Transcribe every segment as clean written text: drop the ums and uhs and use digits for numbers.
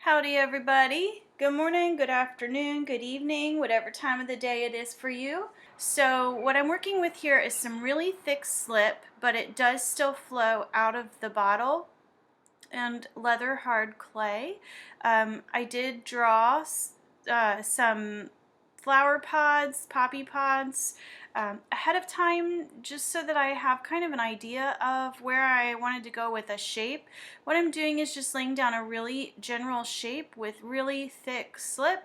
Howdy everybody. Good morning, good afternoon, good evening, whatever time of the day it is for you. So what I'm working with here is some really thick slip, but it does still flow out of the bottle, and leather hard clay. I did draw some flower pods, poppy pods, ahead of time, just so that I have kind of an idea of where I wanted to go with a shape. What I'm doing is just laying down a really general shape with really thick slip,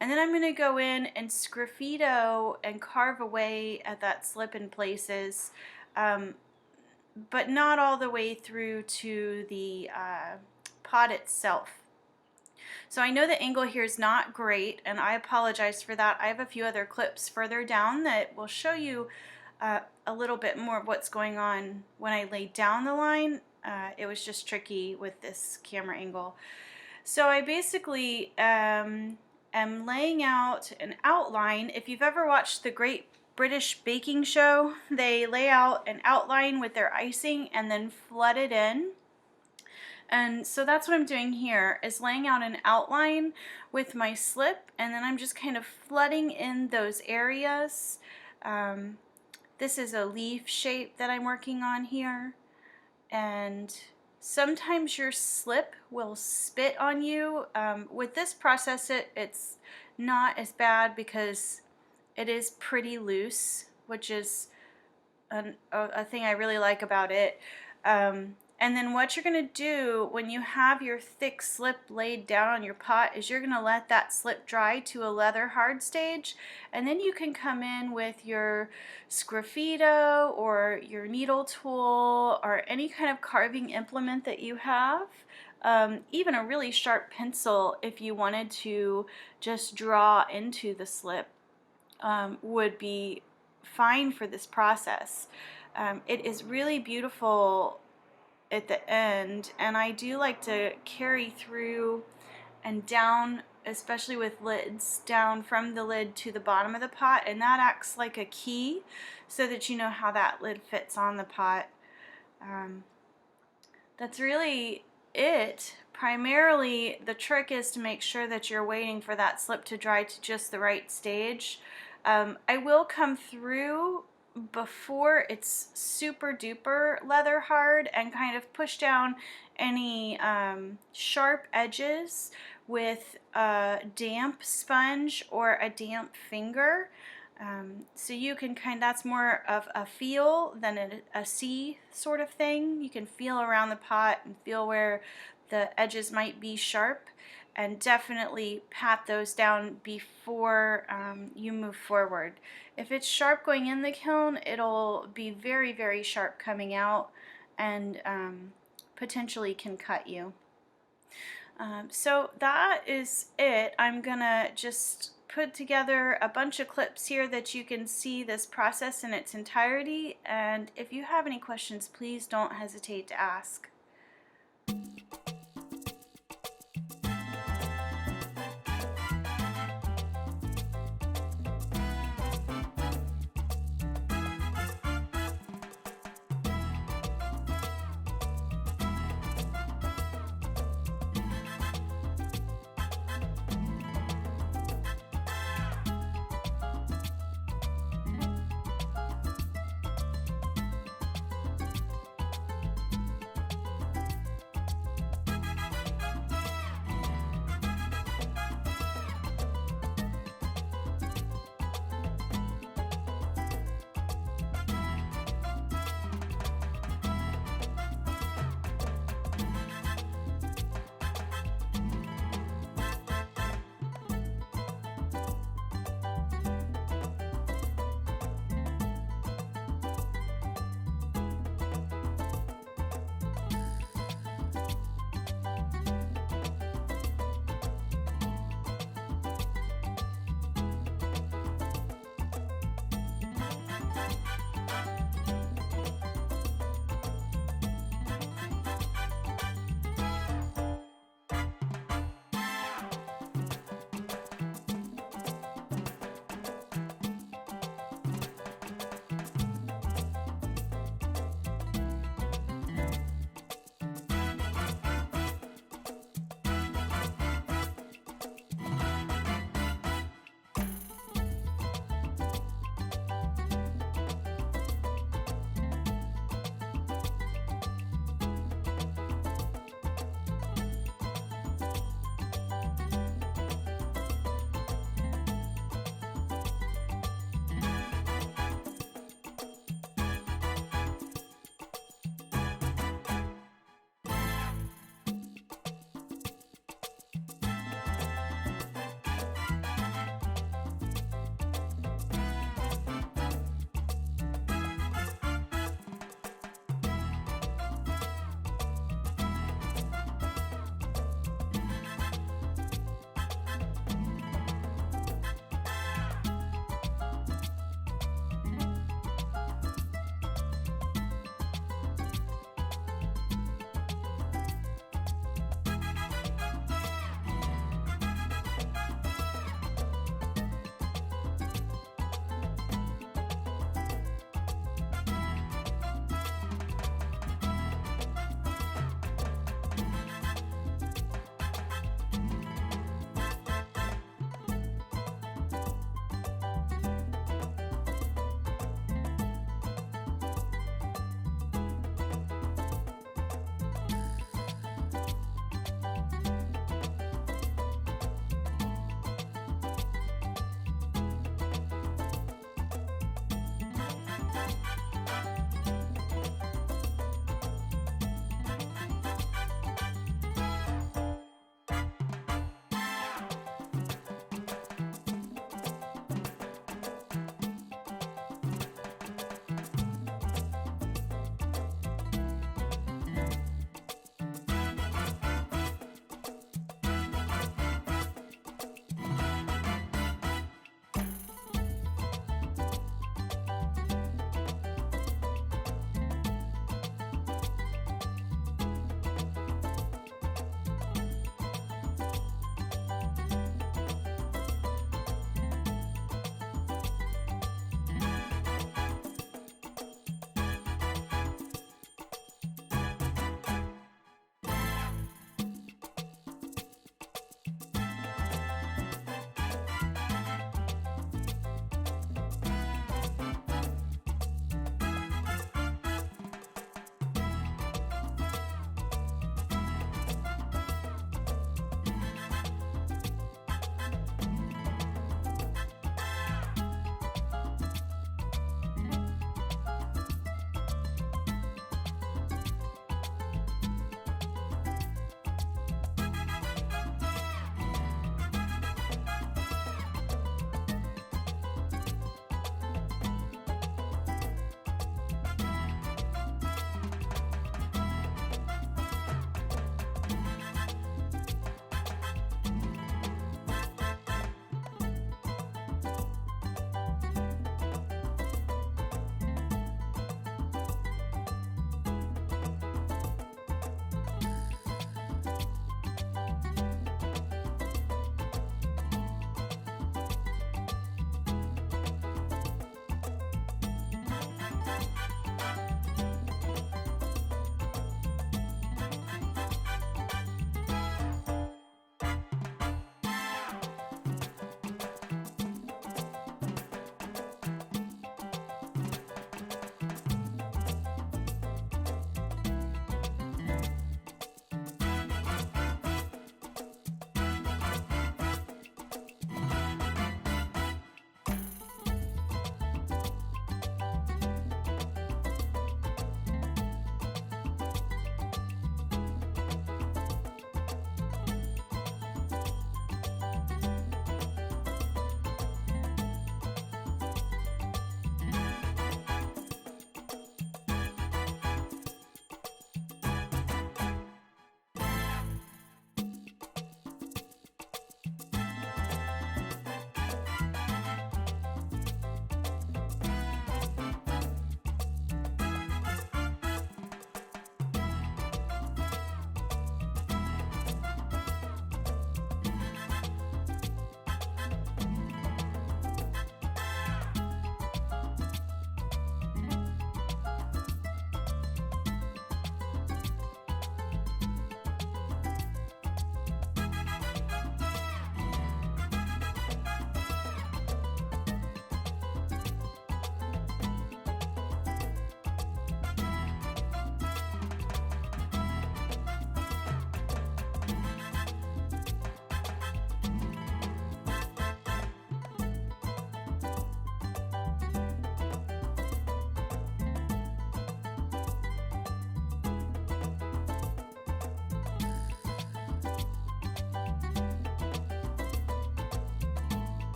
and then I'm going to go in and sgraffito and carve away at that slip in places, but not all the way through to the pot itself. So I know the angle here is not great, and I apologize for that. I have a few other clips further down that will show you a little bit more of what's going on when I lay down the line. It was just tricky with this camera angle. So I basically am laying out an outline. If you've ever watched the Great British Baking Show, they lay out an outline with their icing and then flood it in. And so that's what I'm doing here, is laying out an outline with my slip, and then I'm just kind of flooding in those areas. This is a leaf shape that I'm working on here, and sometimes your slip will spit on you. With this process, it's not as bad because it is pretty loose, which is a thing I really like about it. And then what you're going to do when you have your thick slip laid down on your pot is you're going to let that slip dry to a leather hard stage, and then you can come in with your sgraffito or your needle tool or any kind of carving implement that you have. Even a really sharp pencil, if you wanted to just draw into the slip, would be fine for this process. It is really beautiful at the end, and I do like to carry through and down, especially with lids, down from the lid to the bottom of the pot, and that acts like a key so that you know how that lid fits on the pot. That's really it. Primarily, the trick is to make sure that you're waiting for that slip to dry to just the right stage. I will come through before it's super duper leather hard and kind of push down any sharp edges with a damp sponge or a damp finger. So you can that's more of a feel than a see sort of thing. You can feel around the pot and feel where the edges might be sharp, and definitely pat those down before you move forward. If it's sharp going in the kiln, it'll be very, very sharp coming out, and potentially can cut you. So that is it. I'm gonna just put together a bunch of clips here that you can see this process in its entirety, and if you have any questions, please don't hesitate to ask.